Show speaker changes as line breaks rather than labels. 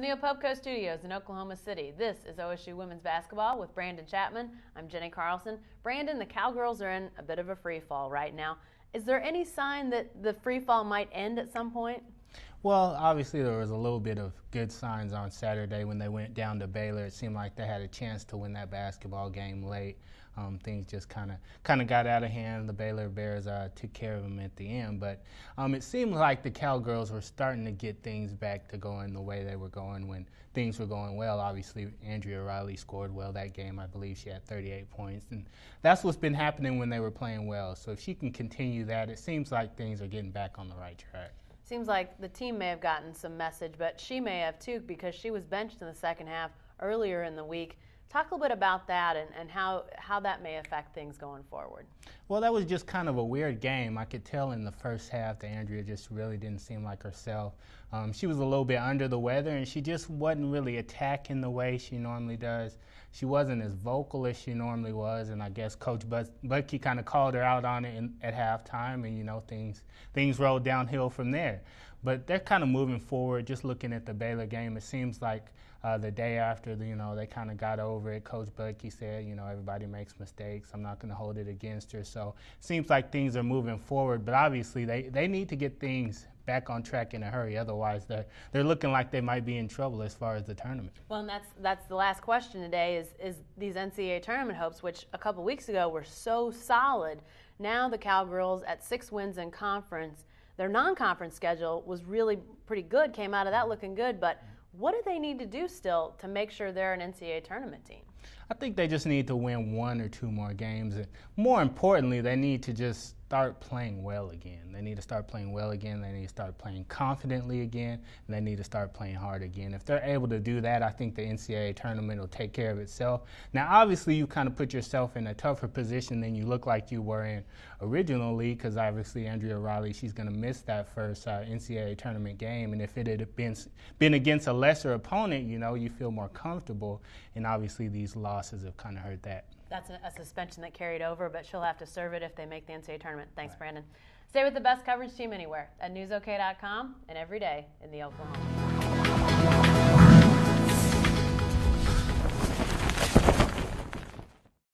the Opubco Studios in Oklahoma City, this is OSU Women's Basketball with Brandon Chapman. I'm Jenny Carlson. Brandon, the Cowgirls are in a bit of a free fall right now. Is there any sign that the free fall might end at some point?
Well, obviously there was a little bit of good signs on Saturday when they went down to Baylor. It seemed like they had a chance to win that basketball game late. Things just kind of got out of hand. The Baylor Bears took care of them at the end, but it seemed like the Cowgirls were starting to get things back to going the way they were going when things were going well. Obviously, Andrea Riley scored well that game. I believe she had 38 points, and that's what's been happening when they were playing well. So if she can continue that, it seems like things are getting back on the right track.
Seems like the team may have gotten some message, but she may have too, because she was benched in the second half earlier in the week. Talk a little bit about that and how that may affect things going forward.
Well, that was just kind of a weird game. I could tell in the first half that Andrea just really didn't seem like herself. She was a little bit under the weather, and she just wasn't really attacking the way she normally does. She wasn't as vocal as she normally was, and I guess Coach Bucky kind of called her out on it at halftime, and things rolled downhill from there. But they're kind of moving forward. Just looking at the Baylor game, it seems like the day after, they kind of got over it. Coach Bucky said, everybody makes mistakes. I'm not going to hold it against her. So it seems like things are moving forward. But obviously, they need to get things back on track in a hurry. Otherwise, they're looking like they might be in trouble as far as the tournament.
Well, and that's the last question today is these NCAA tournament hopes, which a couple weeks ago were so solid. Now the Cowgirls at 6 wins in conference. Their non-conference schedule was really pretty good, came out of that looking good, but what do they need to do still to make sure they're an NCAA tournament team?
I think they just need to win 1 or 2 more games. And more importantly, they need to just start playing well again. They need to start playing well again. They need to start playing confidently again. And they need to start playing hard again. If they're able to do that, I think the NCAA tournament will take care of itself. Now, obviously, you kind of put yourself in a tougher position than you look like you were in originally, because obviously Andrea Riley, she's going to miss that first NCAA tournament game. And if it had been against a lesser opponent, you feel more comfortable. And obviously these losses have kind of hurt that.
That's a suspension that carried over, but she'll have to serve it if they make the NCAA tournament. Thanks, Brandon. Stay with the best coverage team anywhere at newsok.com and every day in the Oklahoma.